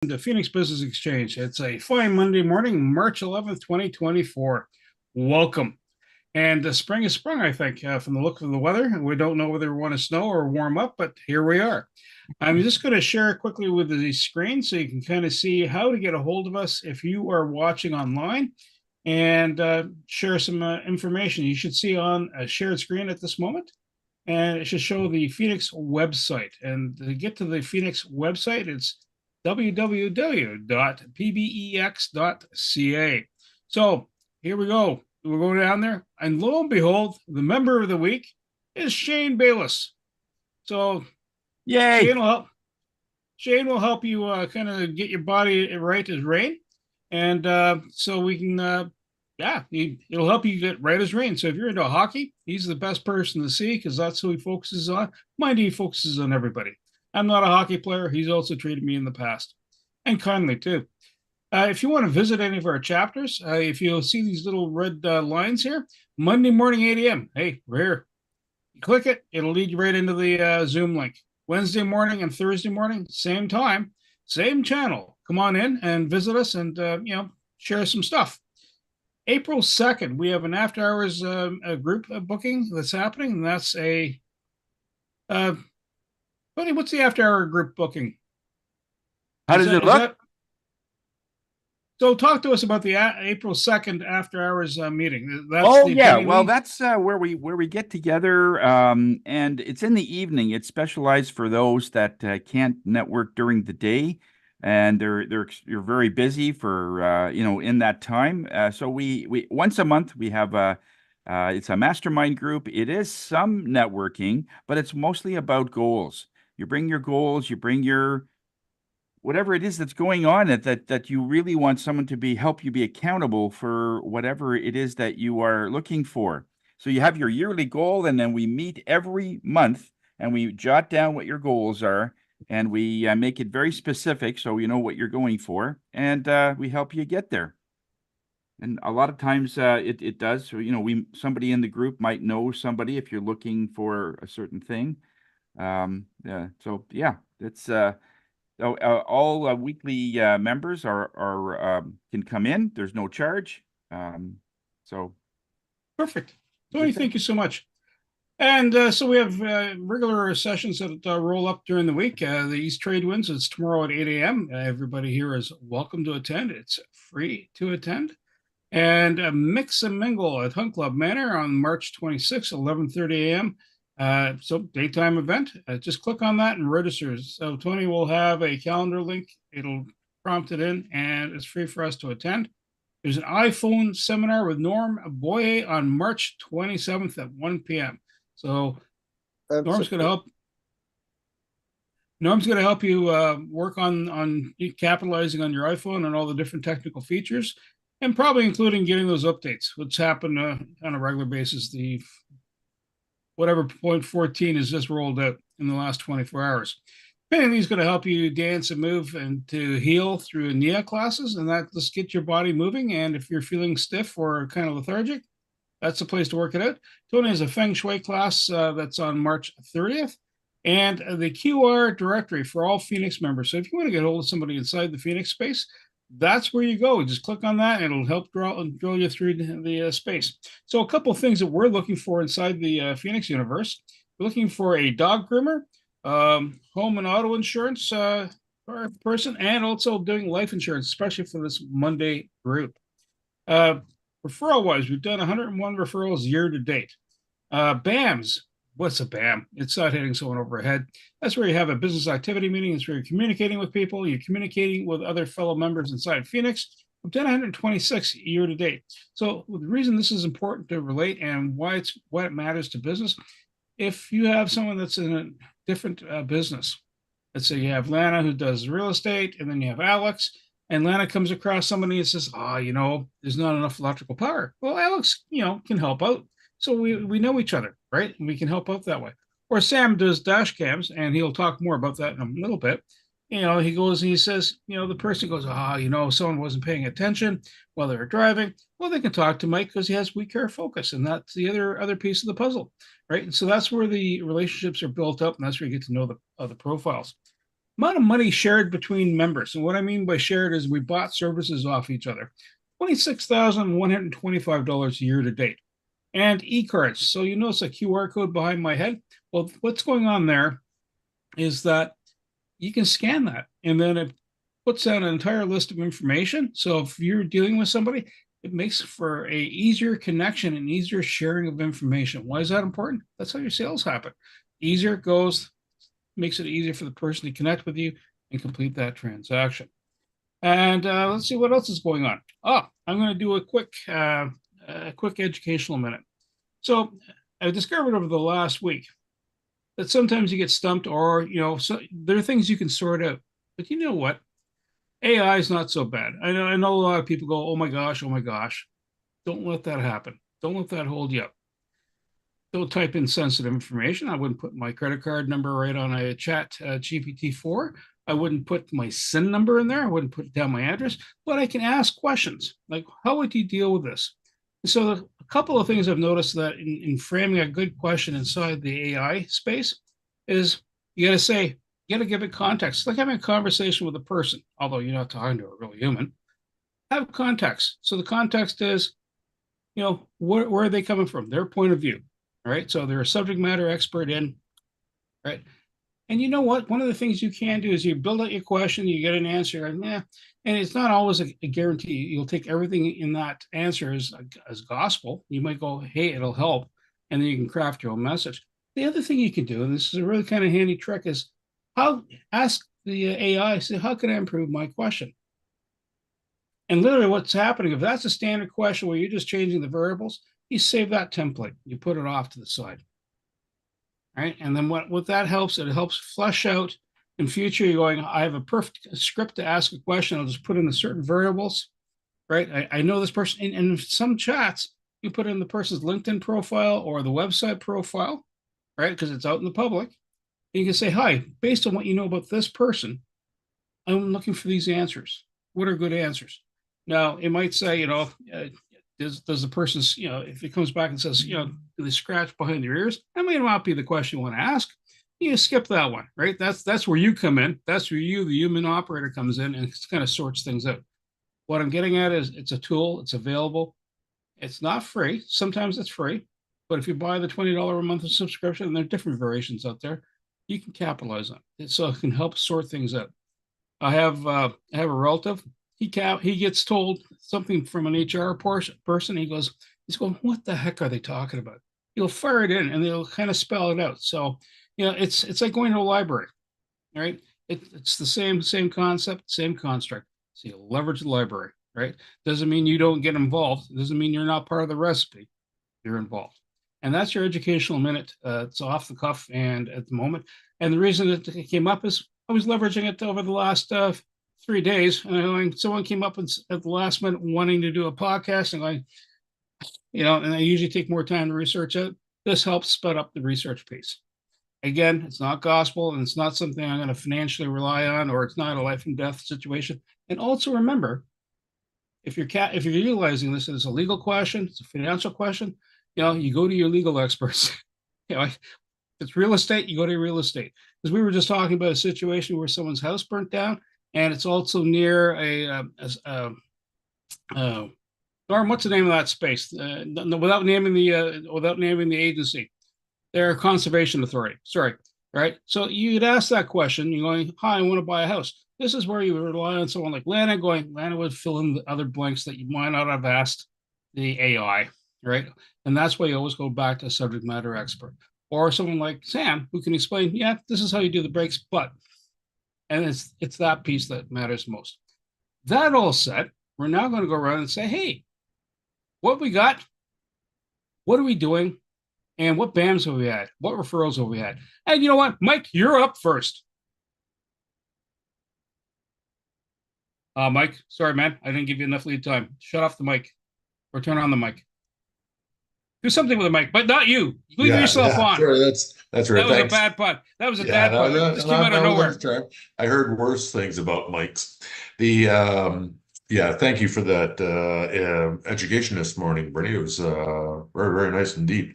The Phoenix Business Exchange. It's a fine Monday morning, March 11th, 2024. Welcome. And the spring has sprung, I think, from the look of the weather. We don't know whether we want to snow or warm up, but here we are. I'm just going to share quickly with the screen so you can kind of see how to get a hold of us if you are watching online and share some information. You should see on a shared screen at this moment, and it should show the Phoenix website. And to get to the Phoenix website, it's www.pbex.ca. So here we go. We'll go down there, and lo and behold, the member of the week is Shane Bayless. So Yay! Shane will help you kind of get your body right as rain, and so we can it'll help you get right as rain. So if you're into hockey, he's the best person to see because that's who he focuses on. Mind you, he focuses on everybody. I'm not a hockey player. He's also treated me in the past, and kindly too. If you want to visit any of our chapters, if you'll see these little red lines here, Monday morning, 8 a.m. Hey, we're here. You click it, it'll lead you right into the Zoom link. Wednesday morning and Thursday morning, same time, same channel. Come on in and visit us and, share some stuff. April 2nd, we have an after hours a group booking that's happening, and that's a Buddy, what's the after hour group booking? How does it look? So talk to us about the April 2nd after hours meeting. That's where we get together, and it's in the evening. It's specialized for those that can't network during the day, and you're very busy for in that time. So we once a month we have it's a mastermind group. It is some networking, but it's mostly about goals. You bring your goals, you bring your whatever it is that's going on that you really want someone to help you be accountable for whatever it is that you are looking for. So you have your yearly goal, and then we meet every month and we jot down what your goals are, and we make it very specific so you know what you're going for, and we help you get there. And a lot of times it does. So, somebody in the group might know somebody if you're looking for a certain thing. It's so all weekly members are can come in. There's no charge. So perfect. Tony, thank you so much. And so we have regular sessions that roll up during the week. The East Trade Winds, it's tomorrow at 8 a.m. Everybody here is welcome to attend. It's free to attend. And Mix and Mingle at Hunt Club Manor on March 26th, 11:30 a.m. So daytime event. Just click on that and register. So Tony will have a calendar link. It'll prompt it in, and it's free for us to attend. There's an iPhone seminar with Norm Boye on March 27th at 1 p.m. So Norm's going to help. Norm's going to help you work on capitalizing on your iPhone and all the different technical features, and probably including getting those updates, which happen on a regular basis. The whatever point 14 is just rolled out in the last 24 hours. Anything is going to help you dance and move and to heal through NIA classes, and that just get your body moving. And if you're feeling stiff or kind of lethargic, that's the place to work it out. Tony has a Feng Shui class that's on March 30th, and the QR directory for all Phoenix members. So if you want to get hold of somebody inside the Phoenix space, that's where you go. Just click on that, and it'll help drill you through the space. So a couple of things that we're looking for inside the Phoenix universe. We're looking for a dog groomer, home and auto insurance person, and also doing life insurance, especially for this Monday group. Referral-wise, we've done 101 referrals year to date. BAMs. What's a BAM? It's not hitting someone overhead. That's where you have a business activity meeting. It's where you're communicating with people. You're communicating with other fellow members inside Phoenix. We've done 126 year to date. So the reason this is important to relate and why it matters to business, if you have someone that's in a different business, let's say you have Lana who does real estate, and then you have Alex, and Lana comes across somebody and says, there's not enough electrical power. Well, Alex, can help out. So we know each other, right? And we can help out that way. Or Sam does dash cams, and he'll talk more about that in a little bit. He goes and he says, the person goes, someone wasn't paying attention while they were driving. Well, they can talk to Mike because he has We Care Focus, and that's the other piece of the puzzle, right? And so that's where the relationships are built up, and that's where you get to know the profiles. amount of money shared between members. And what I mean by shared is we bought services off each other. $26,125 year to date. And e-cards. So you notice a QR code behind my head. Well, what's going on there is that you can scan that and then it puts out an entire list of information. So if you're dealing with somebody, it makes for a easier connection and easier sharing of information. Why is that important? That's how your sales happen. Easier it goes, makes it easier for the person to connect with you and complete that transaction. And let's see what else is going on. Oh, I'm going to do a quick educational minute. So I discovered over the last week that sometimes you get stumped, or so there are things you can sort out. But you know what? AI is not so bad. I know a lot of people go, oh my gosh, oh my gosh. Don't let that happen. Don't let that hold you up. Don't type in sensitive information. I wouldn't put my credit card number right on a chat GPT-4. I wouldn't put my SIN number in there. I wouldn't put down my address, but I can ask questions like, how would you deal with this? And so a couple of things I've noticed that in framing a good question inside the AI space is you got to say, you got to give it context. It's like having a conversation with a person, although you're not talking to a real human. Have context. So the context is, where are they coming from? Their point of view, right? So they're a subject matter expert in, right? And you know what? One of the things you can do is you build out your question, you get an answer, and it's not always a guarantee. You'll take everything in that answer as gospel. You might go, hey, it'll help, and then you can craft your own message. The other thing you can do, and this is a really kind of handy trick, is ask the AI, say, how can I improve my question? And literally what's happening, if that's a standard question where you're just changing the variables, you save that template, you put it off to the side. Right. And then what that helps, it helps flesh out in future. You're going, I have a perfect script to ask a question. I'll just put in the certain variables. Right. I know this person. And in some chats, you put in the person's LinkedIn profile or the website profile, right? Because it's out in the public. And you can say, hi, based on what you know about this person, I'm looking for these answers. What are good answers? Now, it might say, does the person's, if it comes back and says, do they scratch behind their ears? That may not be the question you want to ask. You skip that one, right? That's where you come in. That's where you, the human operator, comes in and kind of sorts things out. What I'm getting at is it's a tool. It's available. It's not free. Sometimes it's free. But if you buy the $20 a month subscription, and there are different variations out there, you can capitalize on it. So it can help sort things out. I have a relative. He gets told something from an HR person. He's going, what the heck are they talking about? He'll fire it in and they'll kind of spell it out. So, it's like going to a library, right? It's the same concept, same construct. So you leverage the library, right? Doesn't mean you don't get involved. It doesn't mean you're not part of the recipe. You're involved. And that's your educational minute. It's off the cuff and at the moment. And the reason that it came up is I was leveraging it over the last 3 days, and someone came up at the last minute wanting to do a podcast, and and I usually take more time to research it. This helps sped up the research piece. Again, it's not gospel, and it's not something I'm going to financially rely on, or it's not a life and death situation. And also remember, if you're utilizing this as a legal question, it's a financial question, you go to your legal experts. If it's real estate, you go to real estate. Because we were just talking about a situation where someone's house burnt down, and it's also near Norm, what's the name of that space? Without naming the agency, they're a conservation authority. Sorry, right? So you'd ask that question. You're going, hi, I want to buy a house. This is where you would rely on someone like Lana. Lana would fill in the other blanks that you might not have asked the AI, right? And that's why you always go back to a subject matter expert or someone like Sam who can explain, yeah, this is how you do the brakes, but. And it's that piece that matters most. That all said, we're now going to go around and say, hey, what we got? What are we doing? And what BAMs have we had? What referrals have we had? And you know what, Mike, you're up first. Mike, sorry, man. I didn't give you enough lead time. Shut off the mic or turn on the mic. Do something with the mic, but not you. Leave yourself on. Sure, that's right. That was a bad pun. That was a bad pun. It just came out of nowhere. I heard worse things about mics. Thank you for that education this morning, Bernie. It was very, very nice indeed.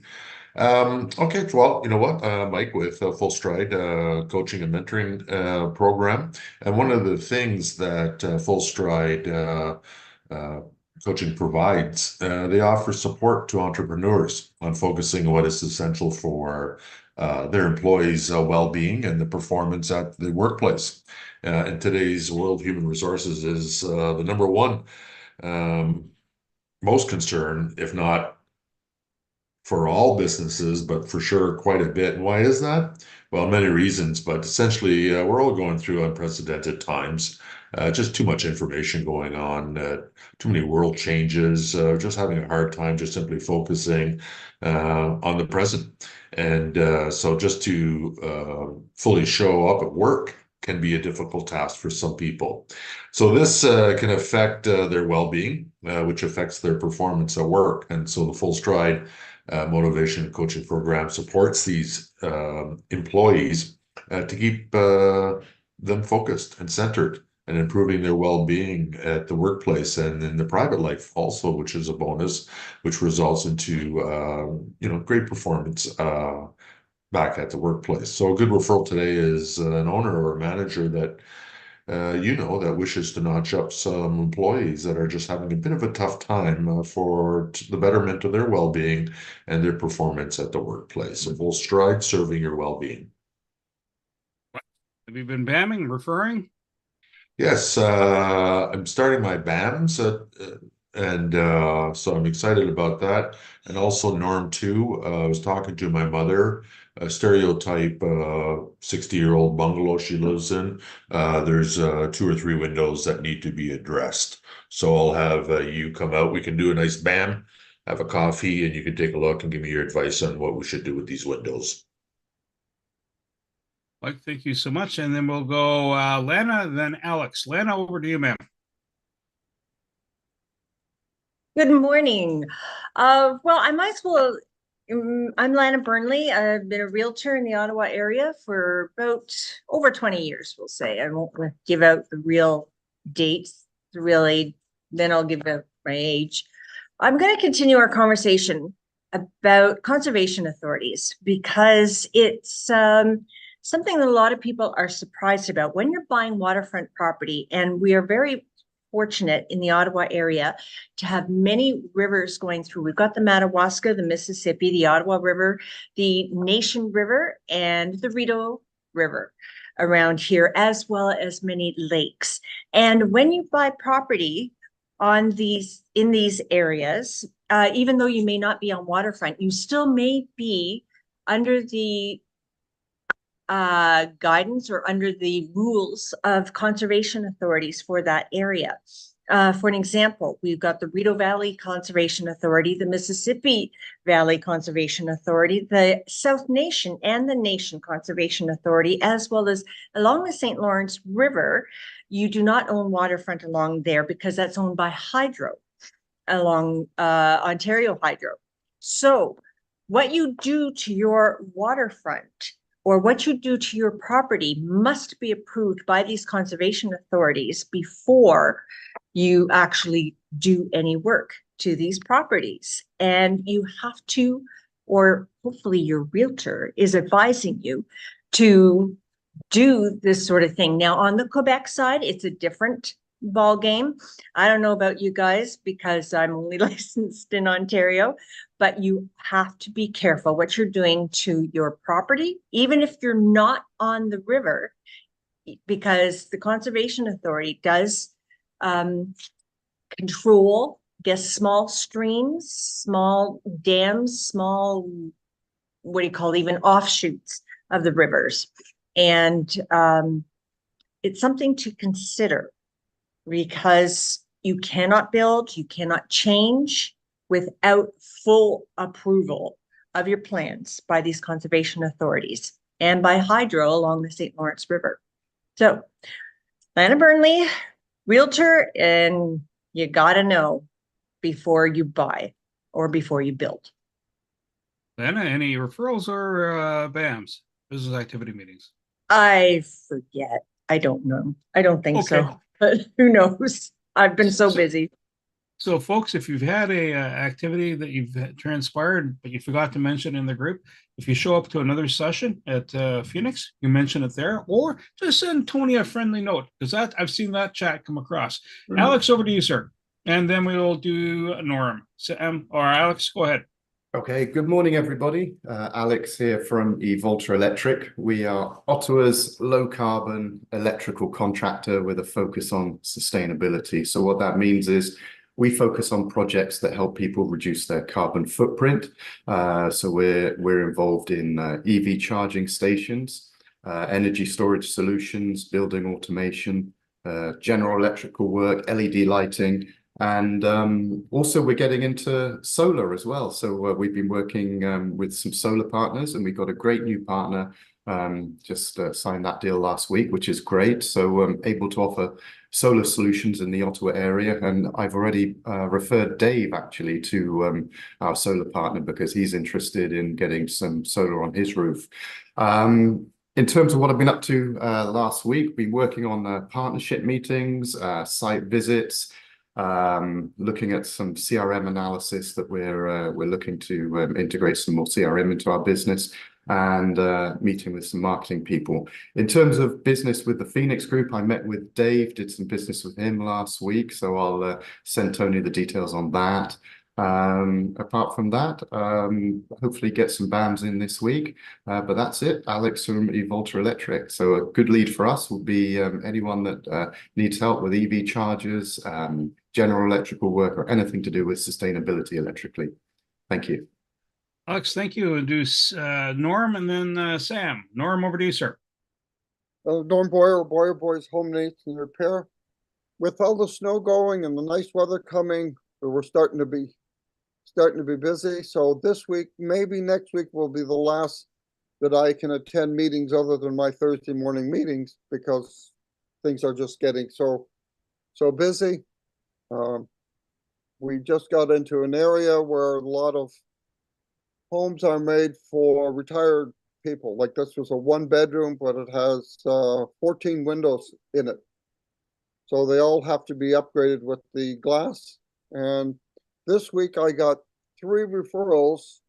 Okay, well, you know what, Mike, with Full Stride coaching and mentoring program, and one of the things that Full Stride uh, coaching provides, they offer support to entrepreneurs on focusing on what is essential for their employees' well-being and the performance at the workplace. In today's world, human resources is the number one um, most concern, if not for all businesses, but for sure quite a bit. And why is that? Well, many reasons, but essentially, we're all going through unprecedented times. Just too much information going on, too many world changes, just having a hard time just simply focusing on the present. And so just to fully show up at work can be a difficult task for some people. So this can affect their well-being, which affects their performance at work. And so the Full Stride motivation and coaching program supports these employees to keep them focused and centered and improving their well-being at the workplace and in the private life also, which is a bonus, which results into great performance back at the workplace. So a good referral today is an owner or a manager that that wishes to notch up some employees that are just having a bit of a tough time for the betterment of their well-being and their performance at the workplace. A Full Stride serving your well-being. Have you been BAMing, referring? Yes, I'm starting my BAMs, and so I'm excited about that. And also Norm too. I was talking to my mother, a stereotype 60-year-old bungalow she lives in. There's 2 or 3 windows that need to be addressed. So I'll have you come out. We can do a nice BAM, have a coffee, and you can take a look and give me your advice on what we should do with these windows. Mike, thank you so much. And then we'll go Lana, then Alex. Lana, over to you, ma'am. Good morning. Well, I might as well. I'm Lana Burnley. I've been a realtor in the Ottawa area for about over 20 years, we'll say. I won't give out the real dates, the real age, then I'll give out my age. I'm going to continue our conversation about conservation authorities because it's something that a lot of people are surprised about when you're buying waterfront property, and we are very fortunate in the Ottawa area to have many rivers going through. We've got the Madawaska, the Mississippi, the Ottawa River, the Nation River, and the Rideau River around here, as well as many lakes. And when you buy property in these areas, even though you may not be on waterfront, you still may be under the guidance or under the rules of conservation authorities for that area. For an example, we've got the Rideau Valley Conservation Authority, the Mississippi Valley Conservation Authority, the South Nation and the Nation Conservation Authority, as well as along the St. Lawrence River. You do not own waterfront along there because that's owned by Hydro along Ontario Hydro. So what you do to your waterfront or what you do to your property must be approved by these conservation authorities before you actually do any work to these properties. And you have to, or hopefully your realtor is advising you to do this sort of thing. Now, on the Quebec side, it's a different ball game. I don't know about you guys because I'm only licensed in Ontario, but you have to be careful what you're doing to your property, even if you're not on the river, because the Conservation Authority does control, small streams, small dams, small, what do you call it, even offshoots of the rivers. And it's something to consider because you cannot build, you cannot change without full approval of your plans by these conservation authorities and by Hydro along the St. Lawrence River. So, Lana Burnley, realtor, and you gotta know before you buy or before you build. Lana, any referrals or BAMs, business activity meetings? I forget. I don't know. I don't think Okay. so, but who knows? I've been so busy. So, folks, if you've had a activity that you've transpired, but you forgot to mention in the group, if you show up to another session at Phoenix, you mention it there, or just send Tony a friendly note, because that I've seen that chat come across. Alex, over to you, sir, and then we will do Norm. Sam or Alex, go ahead. Okay, good morning, everybody. Alex here from eVolta Electric. We are Ottawa's low-carbon electrical contractor with a focus on sustainability. So what that means is we focus on projects that help people reduce their carbon footprint. So we're involved in EV charging stations, energy storage solutions, building automation, general electrical work, LED lighting, and also we're getting into solar as well. So we've been working with some solar partners, and we've got a great new partner, just signed that deal last week, which is great. So I'm able to offer solar solutions in the Ottawa area, and I've already referred Dave actually to our solar partner because he's interested in getting some solar on his roof. In terms of what I've been up to last week, been working on partnership meetings, site visits, looking at some CRM analysis that we're looking to integrate some more CRM into our business, and meeting with some marketing people. In terms of business with the Phoenix Group, I met with Dave, did some business with him last week, so I'll send Tony the details on that. Apart from that, hopefully get some BAMs in this week, but that's it. Alex from eVolta Electric. So a good lead for us will be anyone that needs help with EV chargers, general electrical work, or anything to do with sustainability electrically. Thank you. Alex, thank you. And do Norm and then Sam. Norm, over to you, sir. Norm Boyer Boys Home Maintenance and Repair. With all the snow going and the nice weather coming, we're starting to be busy. So this week, maybe next week will be the last that I can attend meetings other than my Thursday morning meetings, because things are just getting so busy. We just got into an area where a lot of homes are made for retired people. Like this was a 1-bedroom, but it has 14 windows in it. So they all have to be upgraded with the glass. And this week I got 3 referrals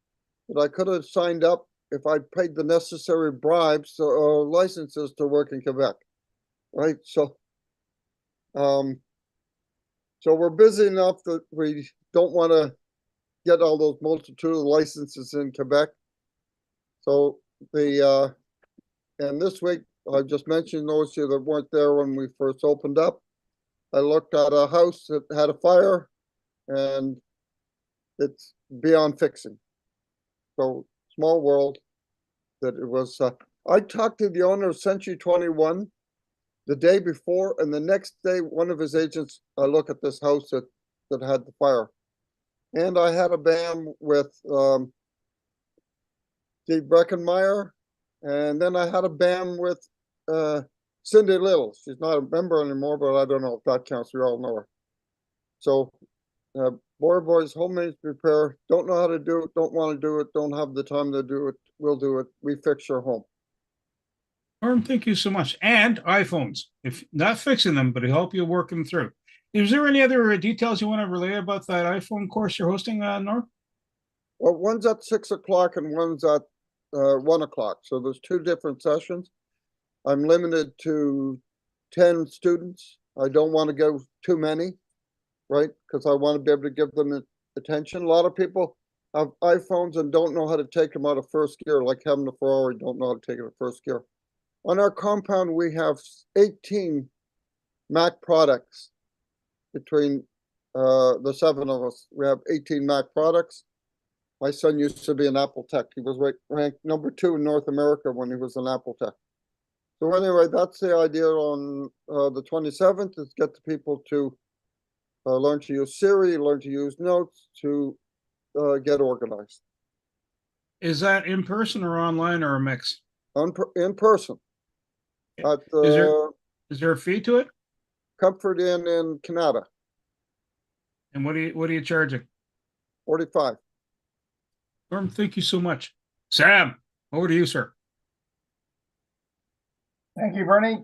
that I could have signed up if I paid the necessary bribes or licenses to work in Quebec, right? So we're busy enough that we don't want to get all those multitude of licenses in Quebec. So and this week, I just mentioned those of you that weren't there when we first opened up. I looked at a house that had a fire, and it's beyond fixing. So small world that it was. I talked to the owner of Century 21 the day before, and the next day, one of his agents, I look at this house that had the fire. And I had a BAM with Steve Breckenmeyer, and then I had a BAM with Cindy Little. She's not a member anymore, but I don't know if that counts. We all know her. So, Boys Home Maintenance Repair, don't know how to do it, don't want to do it, don't have the time to do it, we'll do it. We fix your home. Norm, thank you so much. And iPhones, if not fixing them, but help you work them through. Is there any other details you want to relay about that iPhone course you're hosting, Norm? Well, one's at 6 o'clock and one's at 1 o'clock. So there's 2 different sessions. I'm limited to 10 students. I don't want to go too many, right? Because I want to be able to give them attention. A lot of people have iPhones and don't know how to take them out of first gear, like having a Ferrari, don't know how to take it out of first gear. On our compound, we have 18 Mac products. Between the 7 of us, we have 18 Mac products. My son used to be an Apple tech. He was ranked number 2 in North America when he was an Apple tech. So anyway, that's the idea on the 27th, is get the people to learn to use Siri, learn to use Notes, to get organized. Is that in person or online or a mix? In person. At Is there a fee to it? Comfort Inn in Canada. And what are you charging? 45. Norm, thank you so much. Sam, over to you, sir. Thank you, Bernie.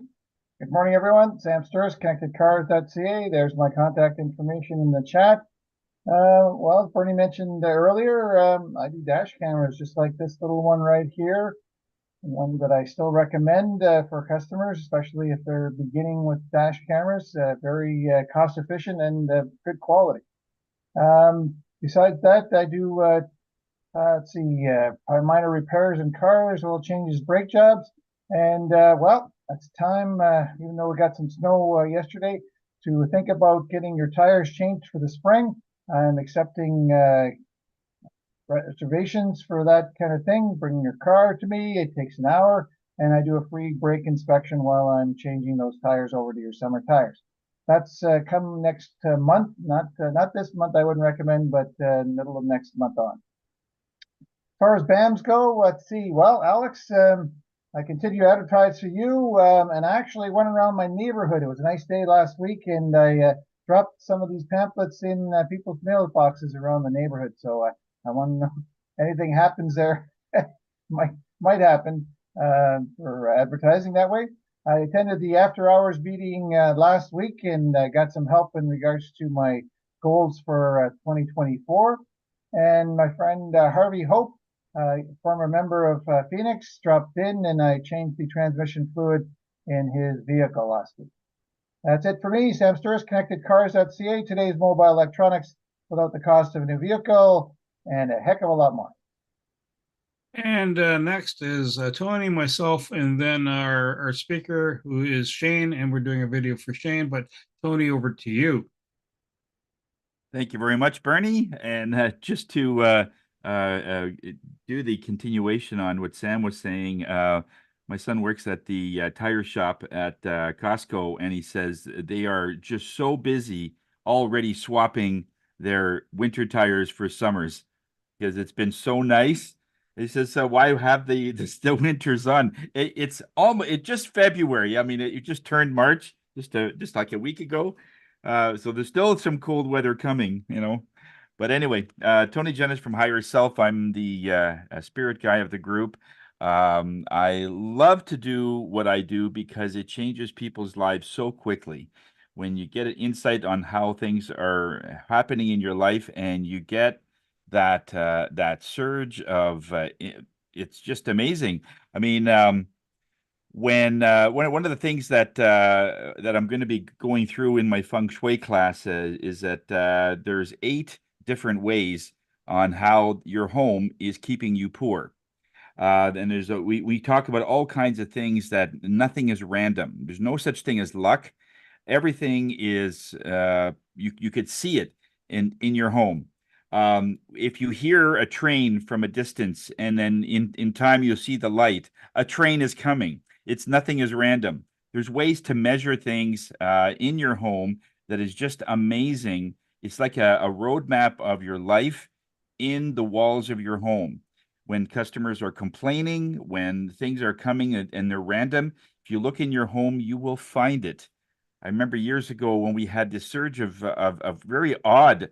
Good morning, everyone. Sam Sturz, connectedcars.ca. There's my contact information in the chat. Well, Bernie mentioned earlier, I do dash cameras just like this little one right here. One that I still recommend for customers, especially if they're beginning with dash cameras. Very cost efficient and good quality. Besides that, I do let's see, minor repairs in cars, oil changes, brake jobs, and well, it's time. Even though we got some snow yesterday, to think about getting your tires changed for the spring. I'm accepting reservations for that kind of thing. Bring your car to me. It takes an hour, and I do a free brake inspection while I'm changing those tires over to your summer tires. That's come next month. Not this month. I wouldn't recommend, but middle of next month on. As far as BAMs go, let's see. Well, Alex, I continue to advertise for you, and I actually went around my neighborhood. It was a nice day last week, and I dropped some of these pamphlets in people's mailboxes around the neighborhood. So I want to know if anything happens there. might happen for advertising that way. I attended the after hours meeting last week and got some help in regards to my goals for 2024. And my friend Harvey Hope, former member of Phoenix, dropped in and I changed the transmission fluid in his vehicle last week. That's it for me. Sam Sturris, ConnectedCars.ca, today's mobile electronics without the cost of a new vehicle and a heck of a lot more. And next is Tony, myself, and then our speaker, who is Shane, and we're doing a video for Shane. But Tony, over to you. Thank you very much, Bernie. And just to do the continuation on what Sam was saying, my son works at the tire shop at Costco, and he says they are just so busy already swapping their winter tires for summers because it's been so nice. He says, "So why have the winters on? It's almost just February. I mean, it just turned March just like a week ago, so there's still some cold weather coming, you know." But anyway, Tony Jennis from Hire Yourself. I'm the spirit guy of the group. I love to do what I do because it changes people's lives so quickly. When you get an insight on how things are happening in your life, and you get that surge of it's just amazing. I mean, when one of the things that I'm going to be going through in my feng shui class is that there's 8 different ways on how your home is keeping you poor. And we talk about all kinds of things, that nothing is random. There's no such thing as luck. Everything is you could see it in your home. If you hear a train from a distance and then in time you'll see the light, a train is coming. It's nothing is random. There's ways to measure things in your home that is just amazing. It's like a roadmap of your life in the walls of your home. When customers are complaining, when things are coming and they're random, if you look in your home, you will find it. I remember years ago when we had this surge of very odd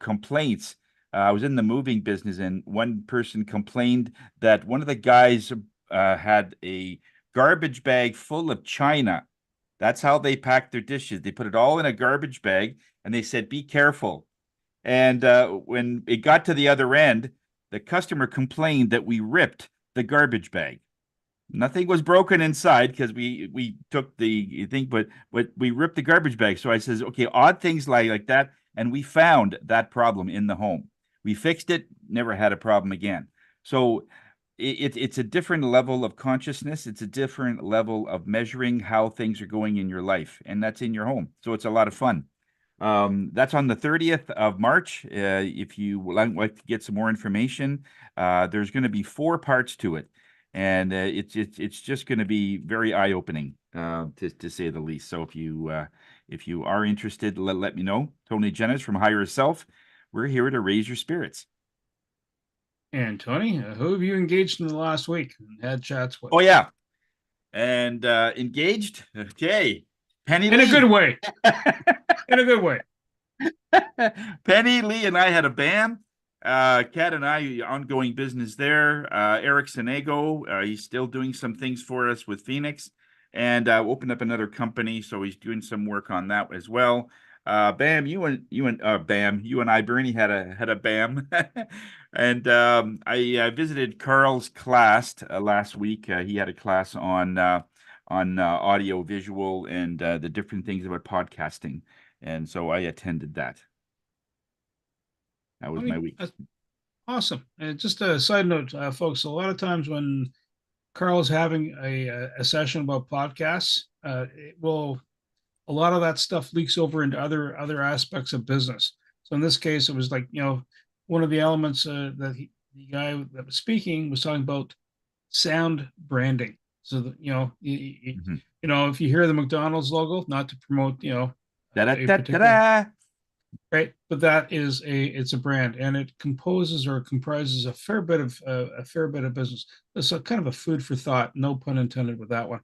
complaints. I was in the moving business, and one person complained that one of the guys had a garbage bag full of china. That's how they packed their dishes. They put it all in a garbage bag, and they said, "Be careful." And when it got to the other end, the customer complained that we ripped the garbage bag. Nothing was broken inside because we took the thing, but we ripped the garbage bag. So I says, okay, odd things like that, and we found that problem in the home. We fixed it, never had a problem again. So it's a different level of consciousness. It's a different level of measuring how things are going in your life, and that's in your home. So it's a lot of fun. That's on the 30th of March. If you would like to get some more information, there's going to be 4 parts to it. And it's just going to be very eye-opening, to say the least. So if you are interested, let me know. Tony Jennis from Hire Yourself. We're here to raise your spirits. And Tony, who have you engaged in the last week and had chats with? Oh yeah, and engaged. Okay, Penny in Lee. a good way. In a good way. Penny Lee and I had a band. Kat and I, ongoing business there. Eric Senego, he's still doing some things for us with Phoenix, and opened up another company, so he's doing some work on that as well. Bam, you and I, Bernie, had a Bam, and I visited Carl's class last week. He had a class on audio, visual, and the different things about podcasting, and so I attended that. That was my week. That's awesome. And just a side note, folks, a lot of times when Carl's having a session about podcasts, a lot of that stuff leaks over into other aspects of business. So in this case, it was like, one of the elements that the guy that was speaking was talking about sound branding. So that, if you hear the McDonald's logo, not to promote, Da da a da particular, da. right, but that is it's a brand, and it composes or comprises a fair bit of business. It's a kind of a food for thought, no pun intended with that one.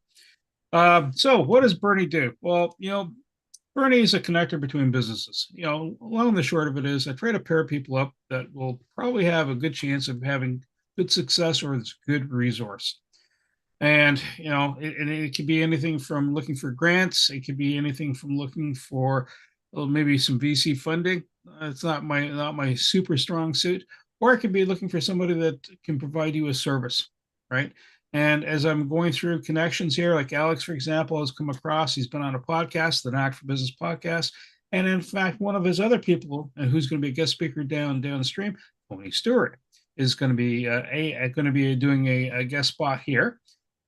So what does Bernie do? Well, Bernie is a connector between businesses. Long and the short of it is I try to pair people up that will probably have a good chance of having good success or it's good resource. And it could be anything from looking for grants. It could be anything from looking for maybe some VC funding. It's not my super strong suit. Or it could be looking for somebody that can provide you a service, right? And as I'm going through connections here, like Alex, for example, has come across, he's been on a podcast, the Knack for Business podcast. And in fact, one of his other people, and who's going to be a guest speaker downstream, Tony Stewart, is going to be doing a guest spot here.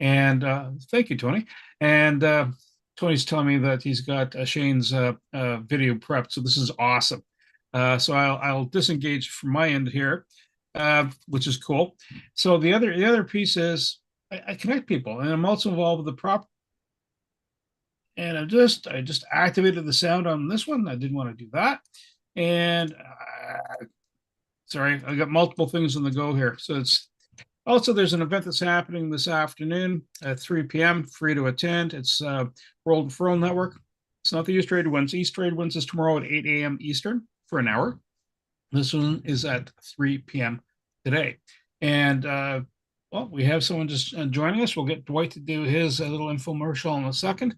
And thank you, Tony. And Tony's telling me that he's got Shane's video prepped, so this is awesome. So I'll disengage from my end here, which is cool. So the other piece is I connect people, and I'm also involved with the prop. And I just activated the sound on this one. I didn't want to do that, and sorry, I got multiple things on the go here. So it's also, there's an event that's happening this afternoon at 3 p.m. free to attend. It's World Referral Network. It's not the East Trade Winds. East Trade Winds is tomorrow at 8 a.m. Eastern for an hour. This one is at 3 p.m. today. And we have someone just joining us. We'll get Dwight to do his little infomercial in a second.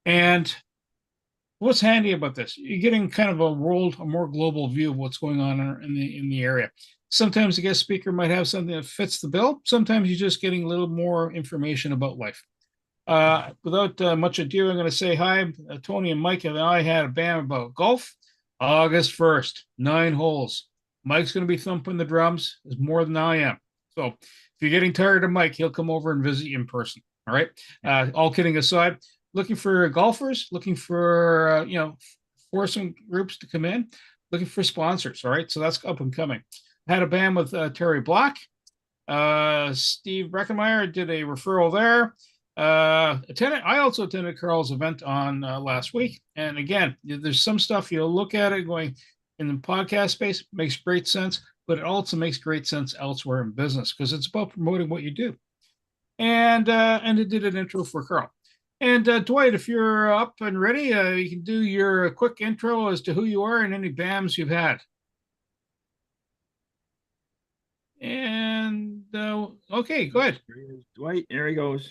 And what's handy about this? You're getting kind of a more global view of what's going on in the area. Sometimes the guest speaker might have something that fits the bill. Sometimes you're just getting a little more information about life. Without much ado, I'm going to say hi. Tony and Mike and I had a BAM about golf. August 1st, 9 holes. Mike's going to be thumping the drums. Is more than I am. So if you're getting tired of Mike, he'll come over and visit you in person. All right. All kidding aside, looking for golfers, looking for foursome groups to come in, looking for sponsors. All right. So that's up and coming. Had a BAM with Terry Black. Steve Breckenmeyer did a referral there. I also attended Carl's event on last week. And again, there's some stuff you'll look at it going in the podcast space, makes great sense, but it also makes great sense elsewhere in business because it's about promoting what you do. And it did an intro for Carl. And Dwight, if you're up and ready, you can do your quick intro as to who you are and any BAMs you've had. And okay, go ahead. Dwight, there he goes.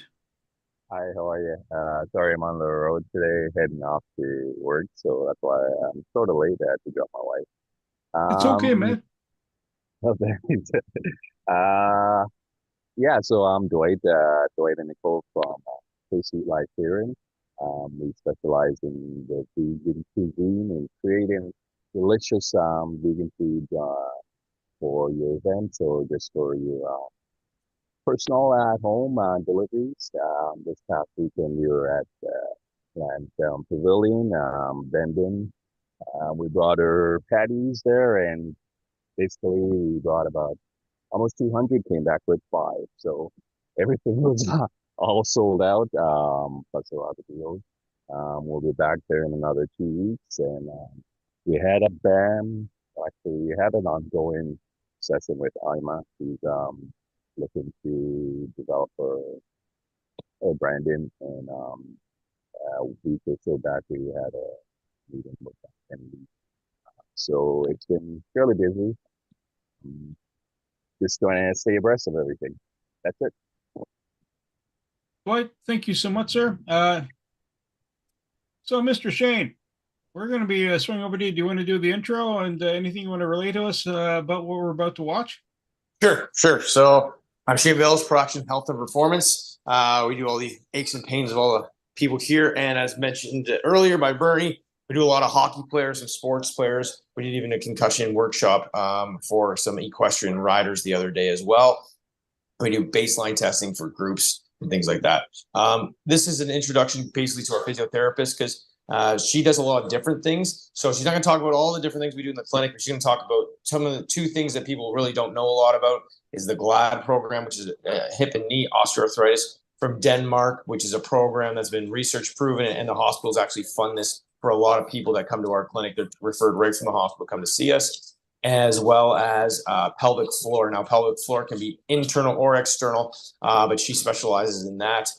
Hi, how are you? Sorry, I'm on the road today, heading off to work, so that's why I'm sort of late. I had to drop my wife. It's okay, man. Yeah, so I'm Dwight and Nicole from K-Suite Life Hearing. We specialize in the vegan cuisine and creating delicious vegan food for your events or just for your personal at home deliveries. This past weekend we were at Land Pavilion, Bendon. We brought our patties there, and basically we brought about almost 200, came back with 5. So everything was all sold out, plus a lot of deals. We'll be back there in another 2 weeks, and we had a BAM. Actually, we had an ongoing session with Ima. She's looking to develop her branding, and a week or so back we had a meeting with Kennedy. So it's been fairly busy. Just trying to stay abreast of everything. That's it. Dwight, thank you so much, sir. So, Mr. Shane, we're going to be swinging over to you. Do you want to do the intro and anything you want to relay to us about what we're about to watch? Sure. So I'm Shane Bell's Production Health and Performance. We do all the aches and pains of all the people here. And as mentioned earlier by Bernie, we do a lot of hockey players and sports players. We did even a concussion workshop for some equestrian riders the other day as well. We do baseline testing for groups and things like that. This is an introduction basically to our physiotherapist because she does a lot of different things. So she's not going to talk about all the different things we do in the clinic, but she's going to talk about some of the two things that people really don't know a lot about is the GLAD program, which is hip and knee osteoarthritis from Denmark, which is a program that's been research proven, and the hospitals actually fund this for a lot of people that come to our clinic. They're referred right from the hospital, come to see us, as well as pelvic floor. Now, pelvic floor can be internal or external, but she specializes in that.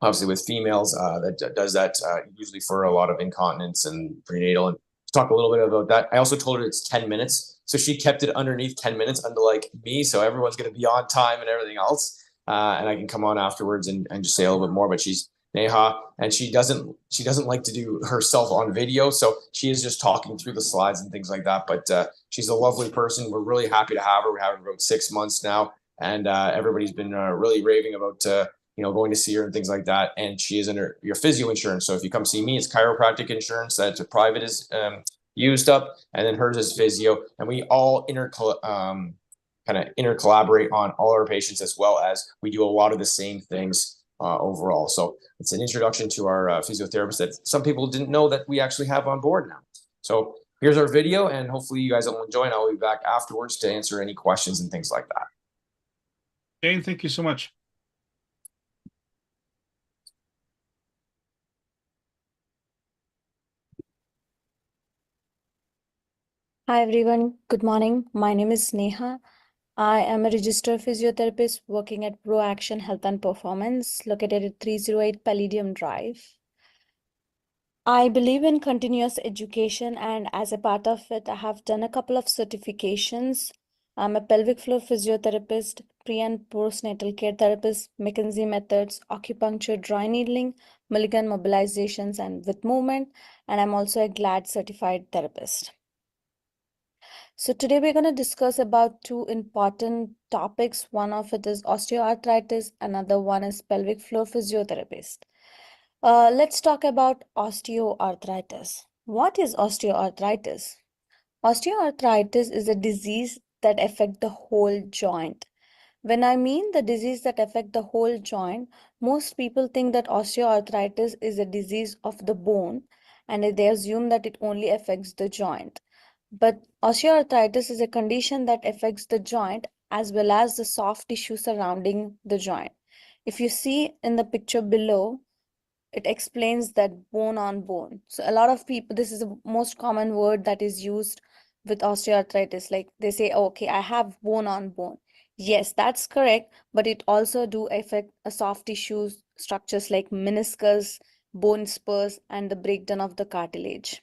Obviously with females that does that usually for a lot of incontinence and prenatal, and talk a little bit about that. I also told her it's 10 minutes. So she kept it underneath 10 minutes, unlike me. So everyone's going to be on time and everything else. And I can come on afterwards and just say a little bit more, but she's Neha, and she doesn't like to do herself on video. So she is just talking through the slides and things like that. But she's a lovely person. We're really happy to have her. We have her about 6 months now. And everybody's been really raving about going to see her and things like that. And she is under your physio insurance. So if you come see me, it's chiropractic insurance that's a private is used up, and then hers is physio. And we all intercollaborate on all our patients, as well as we do a lot of the same things overall. So it's an introduction to our physiotherapist that some people didn't know that we actually have on board now. So here's our video, and hopefully you guys will enjoy, and I'll be back afterwards to answer any questions and things like that. Dane, thank you so much. Hi everyone, good morning. My name is Neha. I am a registered physiotherapist working at Pro Action Health and Performance, located at 308 Palladium Drive. I believe in continuous education, and as a part of it, I have done a couple of certifications. I'm a pelvic floor physiotherapist, pre and postnatal care therapist, McKenzie methods, acupuncture, dry needling, Mulligan mobilizations, and with movement, and I'm also a GLAD certified therapist. So today we're going to discuss about two important topics. One of it is osteoarthritis, another one is pelvic floor physiotherapist. Let's talk about osteoarthritis. What is osteoarthritis? Osteoarthritis is a disease that affects the whole joint. When I mean the disease that affects the whole joint, most people think that osteoarthritis is a disease of the bone, and they assume that it only affects the joint. But osteoarthritis is a condition that affects the joint as well as the soft tissue surrounding the joint. If you see in the picture below, it explains that bone on bone. So a lot of people, this is the most common word that is used with osteoarthritis. Like they say, oh, okay, I have bone on bone. Yes, that's correct, but it also do affect a soft tissue structures like meniscus, bone spurs, and the breakdown of the cartilage.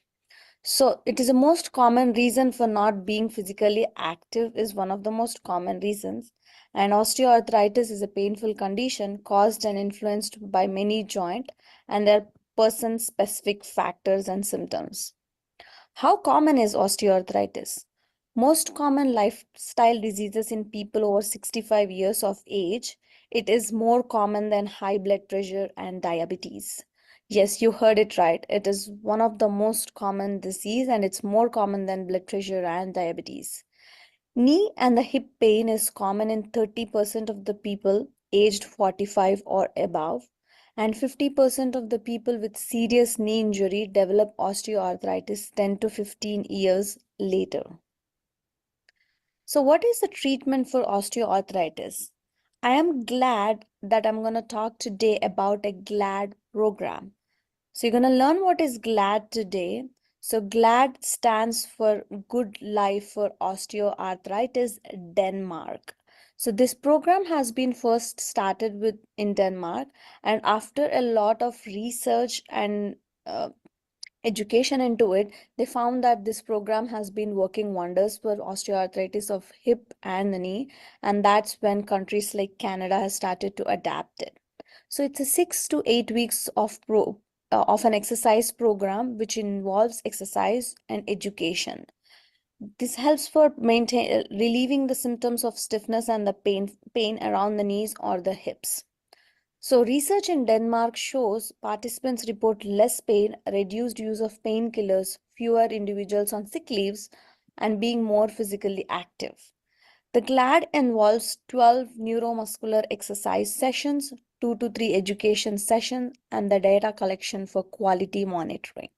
So it is a most common reason for not being physically active is one of the most common reasons. And osteoarthritis is a painful condition caused and influenced by many joint and their person specific factors and symptoms. How common is osteoarthritis? Most common lifestyle diseases in people over 65 years of age. It is more common than high blood pressure and diabetes. Yes, you heard it right. It is one of the most common disease, and it's more common than blood pressure and diabetes. Knee and the hip pain is common in 30% of the people aged 45 or above, and 50% of the people with serious knee injury develop osteoarthritis 10 to 15 years later. So what is the treatment for osteoarthritis? I am glad that I'm going to talk today about a GLAD program. So you're going to learn what is GLAD today. So GLAD stands for Good Life for Osteoarthritis Denmark. So this program has been first started in Denmark, and after a lot of research and education into it, they found that this program has been working wonders for osteoarthritis of hip and the knee, and that's when countries like Canada has started to adapt it. So it's a 6 to 8 weeks of of an exercise program which involves exercise and education. This helps for relieving the symptoms of stiffness and the pain around the knees or the hips. So research in Denmark shows participants report less pain, reduced use of painkillers, fewer individuals on sick leaves, and being more physically active. The GLAD involves 12 neuromuscular exercise sessions, 2 to 3 education sessions, and the data collection for quality monitoring.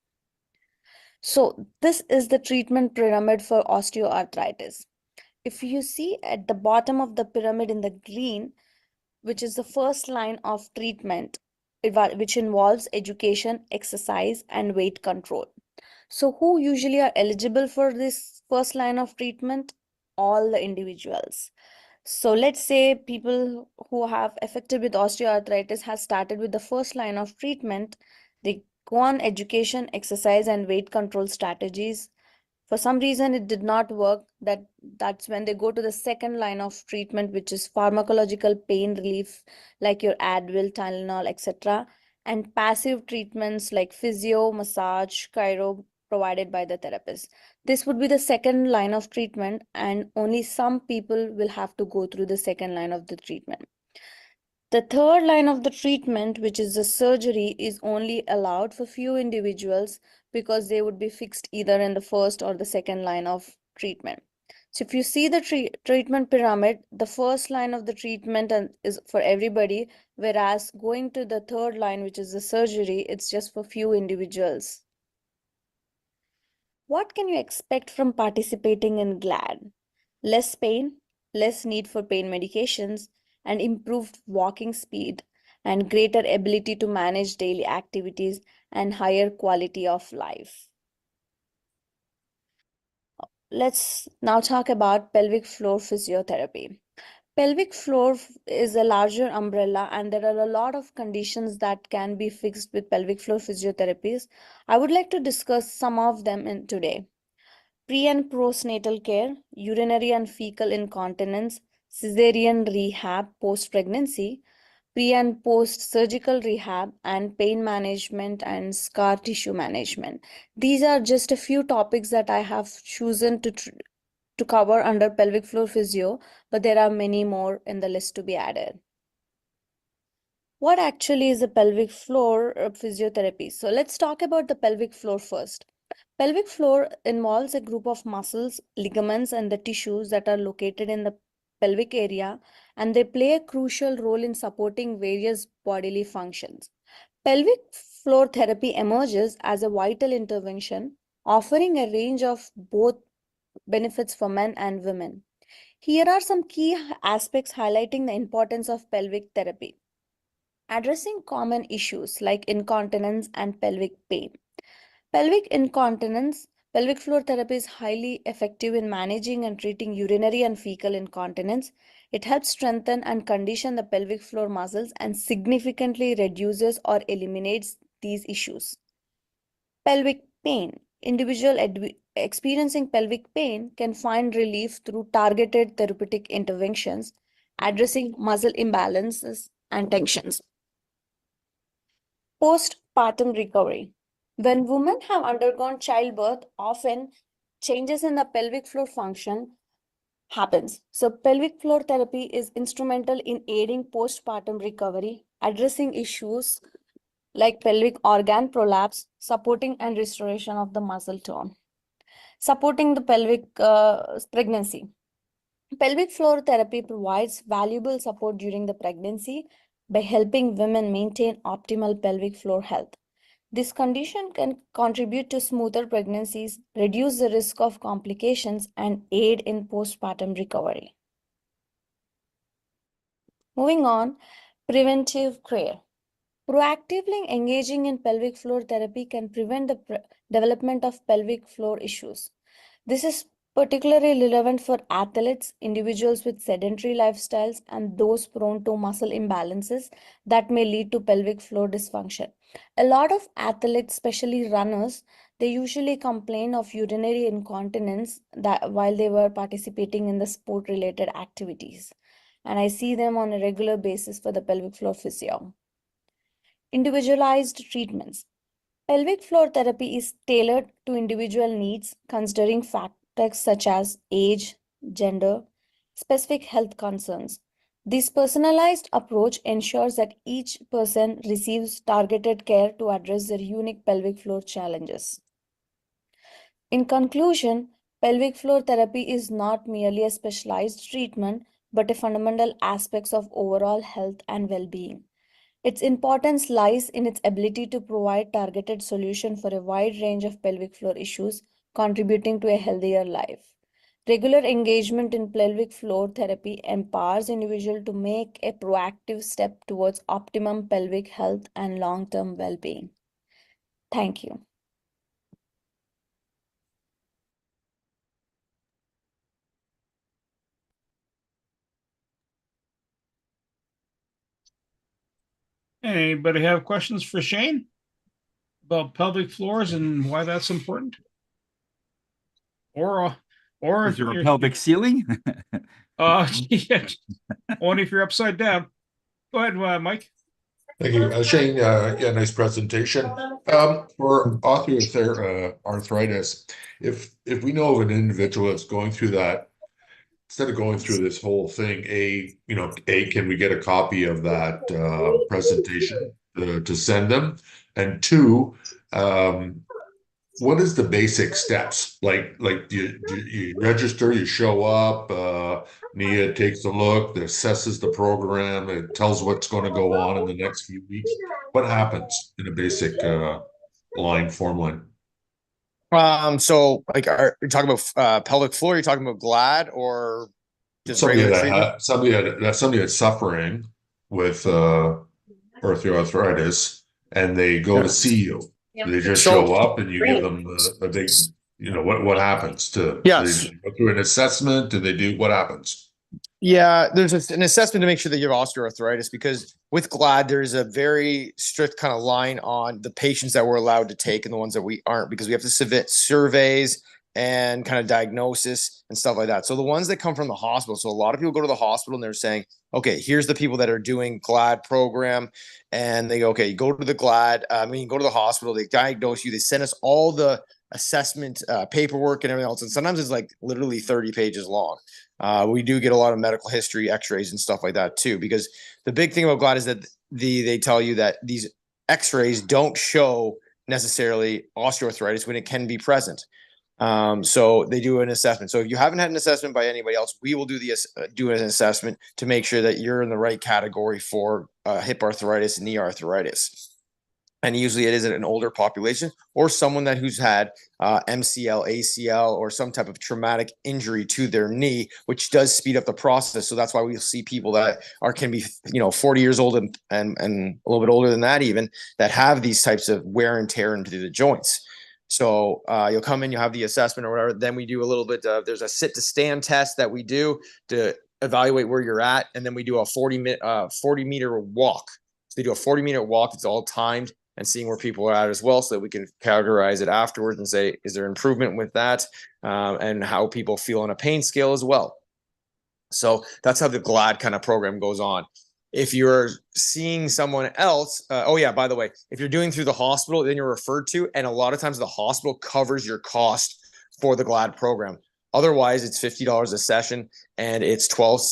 So this is the treatment pyramid for osteoarthritis. If you see at the bottom of the pyramid in the green, which is the first line of treatment, which involves education, exercise, and weight control. So who usually are eligible for this first line of treatment? All the individuals. So let's say people who have affected with osteoarthritis has started with the first line of treatment. They go on education, exercise, and weight control strategies. For some reason it did not work. That's when they go to the second line of treatment, which is pharmacological pain relief, like your Advil, Tylenol, etc., and passive treatments like physio, massage, chiro provided by the therapist. This would be the second line of treatment, and only some people will have to go through the second line of the treatment. The third line of the treatment, which is the surgery, is only allowed for few individuals because they would be fixed either in the first or the second line of treatment. So if you see the treatment pyramid, the first line of the treatment is for everybody, whereas going to the third line, which is the surgery, it's just for few individuals. What can you expect from participating in GLAD? Less pain, less need for pain medications, and improved walking speed, and greater ability to manage daily activities, and higher quality of life. Let's now talk about pelvic floor physiotherapy. Pelvic floor is a larger umbrella, and there are a lot of conditions that can be fixed with pelvic floor physiotherapies. I would like to discuss some of them today. Pre and postnatal care, urinary and fecal incontinence, cesarean rehab post-pregnancy, pre and post-surgical rehab, and pain management and scar tissue management. These are just a few topics that I have chosen to cover under pelvic floor physio, but there are many more in the list to be added. What actually is a pelvic floor physiotherapy? So let's talk about the pelvic floor first. Pelvic floor involves a group of muscles, ligaments, and the tissues that are located in the pelvic area, and they play a crucial role in supporting various bodily functions. Pelvic floor therapy emerges as a vital intervention, offering a range of both benefits for men and women. Here are some key aspects highlighting the importance of pelvic therapy. Addressing common issues like incontinence and pelvic pain. Pelvic incontinence, pelvic floor therapy is highly effective in managing and treating urinary and fecal incontinence. It helps strengthen and condition the pelvic floor muscles and significantly reduces or eliminates these issues. Pelvic pain. Individual experiencing pelvic pain can find relief through targeted therapeutic interventions, addressing muscle imbalances and tensions. Postpartum recovery. When women have undergone childbirth, often changes in the pelvic floor function happens. So pelvic floor therapy is instrumental in aiding postpartum recovery, addressing issues like pelvic organ prolapse, supporting and restoration of the muscle tone. Supporting the pelvic pregnancy. Pelvic floor therapy provides valuable support during the pregnancy by helping women maintain optimal pelvic floor health. This condition can contribute to smoother pregnancies, reduce the risk of complications, and aid in postpartum recovery. Moving on, preventive care. Proactively engaging in pelvic floor therapy can prevent the development of pelvic floor issues. This is particularly relevant for athletes, individuals with sedentary lifestyles, and those prone to muscle imbalances that may lead to pelvic floor dysfunction. A lot of athletes, especially runners, they usually complain of urinary incontinence that while they were participating in the sport-related activities. And I see them on a regular basis for the pelvic floor physio. Individualized treatments. Pelvic floor therapy is tailored to individual needs, considering factors such as age, gender, specific health concerns. This personalized approach ensures that each person receives targeted care to address their unique pelvic floor challenges. In conclusion, pelvic floor therapy is not merely a specialized treatment, but a fundamental aspect of overall health and well-being. Its importance lies in its ability to provide targeted solution for a wide range of pelvic floor issues, contributing to a healthier life. Regular engagement in pelvic floor therapy empowers individual to make a proactive step towards optimum pelvic health and long-term well-being. Thank you. Anybody have questions for Shane about pelvic floors and why that's important? Or Is there a pelvic ceiling? yeah, only if you're upside down. Go ahead, Mike. Thank you, Shane. Yeah, nice presentation. For arthritis, if we know of an individual that's going through that, instead of going through this whole thing, can we get a copy of that presentation to send them? And two, what is the basic steps? Like you register, you show up, Nia takes a look, assesses the program, it tells what's going to go on in the next few weeks. What happens in a basic form line? So like, are you talking about pelvic floor? Are you talking about GLAD or just regular treatment? Somebody that's suffering with arthritis, and they go to see you. They just show up and you give them a big, what happens to, Yes. they go through an assessment? Do they do, what happens? Yeah, there's an assessment to make sure that you have osteoarthritis, because with GLAD, there's a very strict kind of line on the patients that we're allowed to take and the ones that we aren't, because we have to submit surveys and kind of diagnosis and stuff like that. So the ones that come from the hospital, so a lot of people go to the hospital and they're saying, okay, here's the people that are doing GLAD program. And they go, okay, you go to the GLAD, go to the hospital, they diagnose you, they send us all the assessment paperwork and everything else. And sometimes it's like literally 30 pages long. We do get a lot of medical history, x-rays and stuff like that too, because the big thing about GLAD is that they tell you that these x-rays don't show necessarily osteoarthritis when it can be present. So they do an assessment. So if you haven't had an assessment by anybody else, we will do an assessment to make sure that you're in the right category for hip arthritis and knee arthritis. And usually it is an older population or someone who's had MCL, ACL, or some type of traumatic injury to their knee, which does speed up the process. So that's why we see people that can be 40 years old and a little bit older than that even, that have these types of wear and tear into the joints. So you'll come in, you'll have the assessment or whatever. Then we do a little bit of, there's a sit to stand test that we do to evaluate where you're at. And then we do a 40 meter walk. So they do a 40-minute walk. It's all timed, and seeing where people are at as well, so that we can categorize it afterwards and say, is there improvement with that? And how people feel on a pain scale as well. So that's how the GLAD kind of program goes on. If you're seeing someone else, by the way, if you're doing through the hospital, then you're referred to, and a lot of times the hospital covers your cost for the GLAD program. Otherwise, it's $50 a session, and it's 12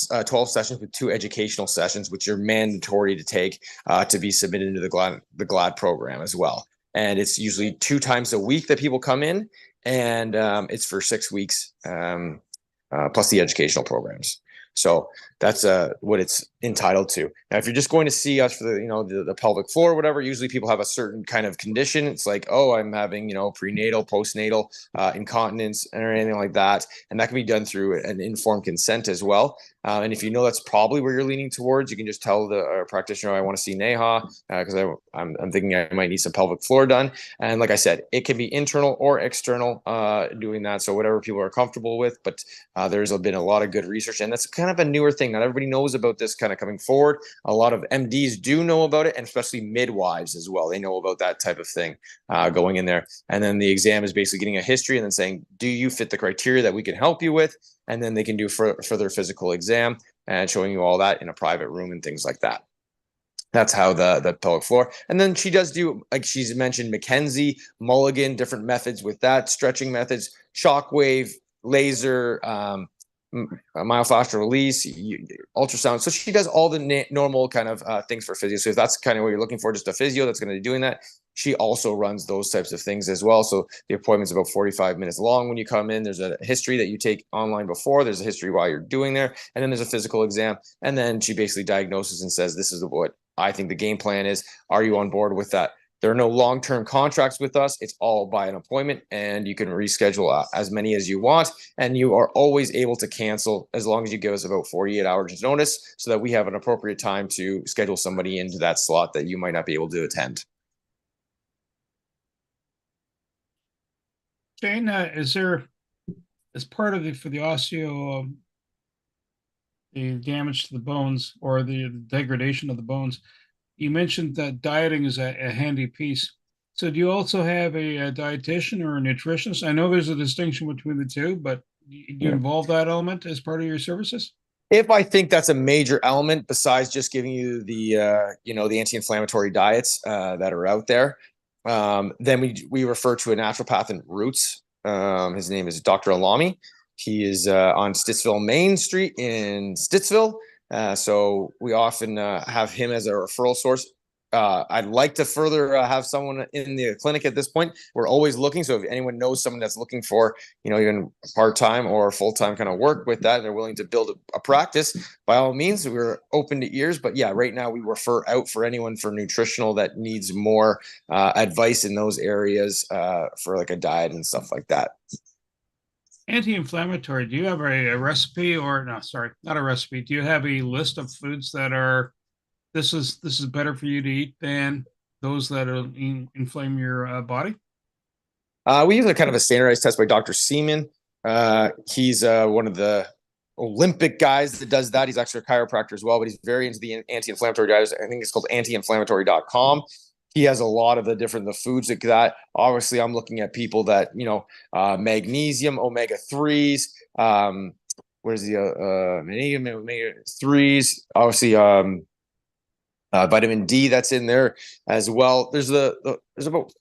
sessions with 2 educational sessions, which are mandatory to take to be submitted into the GLAD program as well. And it's usually 2 times a week that people come in, and it's for 6 weeks, plus the educational programs. So that's what it's entitled to. Now, if you're just going to see us for the pelvic floor or whatever, usually people have a certain kind of condition. It's like, oh, I'm having, prenatal, postnatal incontinence or anything like that. And that can be done through an informed consent as well. And if you know that's probably where you're leaning towards, you can just tell the practitioner, I want to see Neha, because I'm thinking I might need some pelvic floor done. And like I said, it can be internal or external doing that. So whatever people are comfortable with, but there's been a lot of good research, and that's kind of a newer thing. Not everybody knows about this kind of coming forward. A lot of MDs do know about it, and especially midwives as well. They know about that type of thing going in there. And then the exam is basically getting a history and then saying, do you fit the criteria that we can help you with? And then they can do further physical exam and showing you all that in a private room and things like that. That's how the pelvic floor. And then she does do, like she's mentioned, Mackenzie, Mulligan, different methods with that, stretching methods, shockwave, laser, myofascial release, ultrasound. So she does all the normal kind of things for physio. So if that's kind of what you're looking for, just a physio that's going to be doing that, she also runs those types of things as well. So the appointment's about 45 minutes long when you come in. There's a history that you take online before. There's a history while you're doing there. And then there's a physical exam. And then she basically diagnoses and says, this is what I think the game plan is. Are you on board with that? There are no long-term contracts with us. It's all by an appointment, and you can reschedule as many as you want. And you are always able to cancel as long as you give us about 48 hours notice so that we have an appropriate time to schedule somebody into that slot that you might not be able to attend. Shane, is there, as part of for the osteo, the damage to the bones or the degradation of the bones, you mentioned that dieting is a handy piece. So do you also have a dietitian or a nutritionist? I know there's a distinction between the two, but do you involve that element as part of your services? If I think that's a major element, besides just giving you the the anti-inflammatory diets that are out there, then we refer to a naturopath in Roots. His name is Dr. Alami. He is on Stittsville Main Street in Stittsville. So we often have him as a referral source. I'd like to further have someone in the clinic at this point. We're always looking. So if anyone knows someone that's looking for, even part-time or full-time kind of work with that, and they're willing to build a practice, by all means, we're open to ears. But yeah, right now we refer out for anyone for nutritional that needs more advice in those areas for like a diet and stuff like that. Anti-inflammatory, do you have a recipe, or no, sorry, not a recipe. Do you have a list of foods that are, this is better for you to eat than those that inflame your body? We use a kind of a standardized test by Dr. Seaman. He's one of the Olympic guys that does that. He's actually a chiropractor as well, but he's very into the anti-inflammatory diets. I think it's called antiinflammatory.com. He has a lot of the foods like that. Obviously, I'm looking at people that, magnesium, omega-3s, where's the omega-3s, obviously, vitamin D that's in there as well. There's about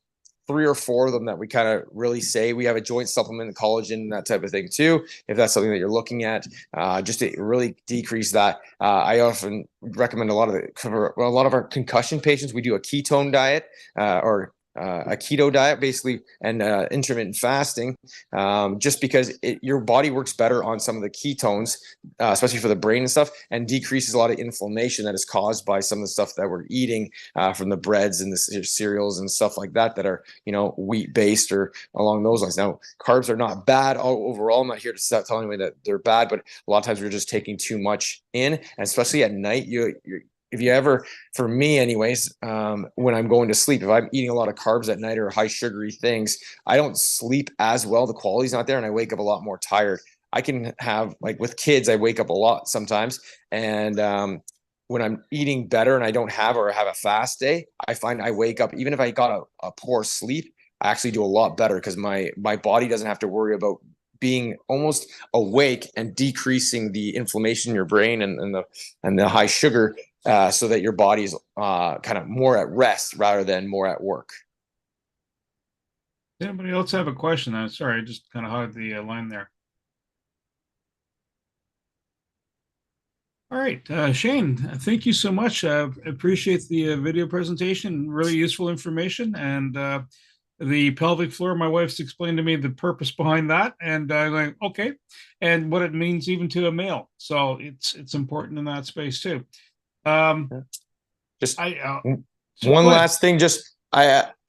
3 or 4 of them that we kind of really say. We have a joint supplement, collagen, that type of thing too, if that's something that you're looking at, just to really decrease that. I often recommend a lot of our concussion patients, we do a ketone diet or a keto diet basically, and intermittent fasting, just because your body works better on some of the ketones, especially for the brain and stuff, and decreases a lot of inflammation that is caused by some of the stuff that we're eating from the breads and the cereals and stuff like that are wheat based or along those lines. Now, carbs are not bad overall. I'm not here to start telling you that they're bad, but a lot of times we're just taking too much in, and especially at night, if you ever, for me anyways, when I'm going to sleep, if I'm eating a lot of carbs at night or high sugary things, I don't sleep as well. The quality's not there, and I wake up a lot more tired. I can have, like with kids, I wake up a lot sometimes, and when I'm eating better and I don't have or have a fast day, I find I wake up, even if I got a poor sleep, I actually do a lot better because my body doesn't have to worry about being almost awake and decreasing the inflammation in your brain and the high sugar, so that your body's kind of more at rest rather than more at work. Does anybody else have a question? I'm sorry, I just kind of hogged the line there. All right, Shane, thank you so much. Appreciate the video presentation, really useful information, and the pelvic floor. My wife's explained to me the purpose behind that, and I'm going, okay, and what it means even to a male. So it's important in that space too. Just so one last thing,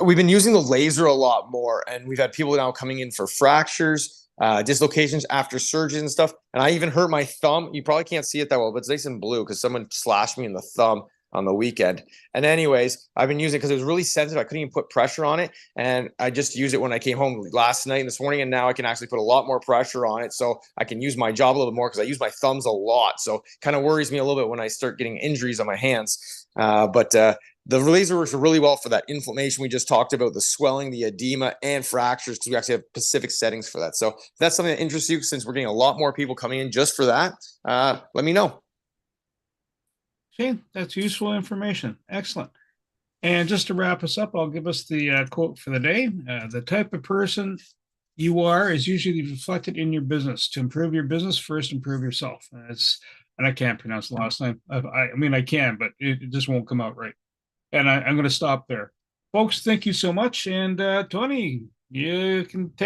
we've been using the laser a lot more, and we've had people now coming in for fractures, dislocations after surgery and stuff. And I even hurt my thumb. You probably can't see it that well, but it's nice and blue because someone slashed me in the thumb on the weekend. And anyways, I've been using it because it was really sensitive. I couldn't even put pressure on it. And I just used it when I came home last night and this morning. And now I can actually put a lot more pressure on it. So I can use my job a little bit more because I use my thumbs a lot. So it kind of worries me a little bit when I start getting injuries on my hands. But the laser works really well for that inflammation we just talked about, the swelling, the edema, and fractures, because we actually have specific settings for that. So if that's something that interests you, since we're getting a lot more people coming in just for that, let me know. Okay, that's useful information. Excellent. And just to wrap us up, I'll give us the quote for the day. The type of person you are is usually reflected in your business. To improve your business, first improve yourself. And I can't pronounce the last name. I mean, I can, but it just won't come out right. And I'm going to stop there. Folks, thank you so much. And Tony, you can take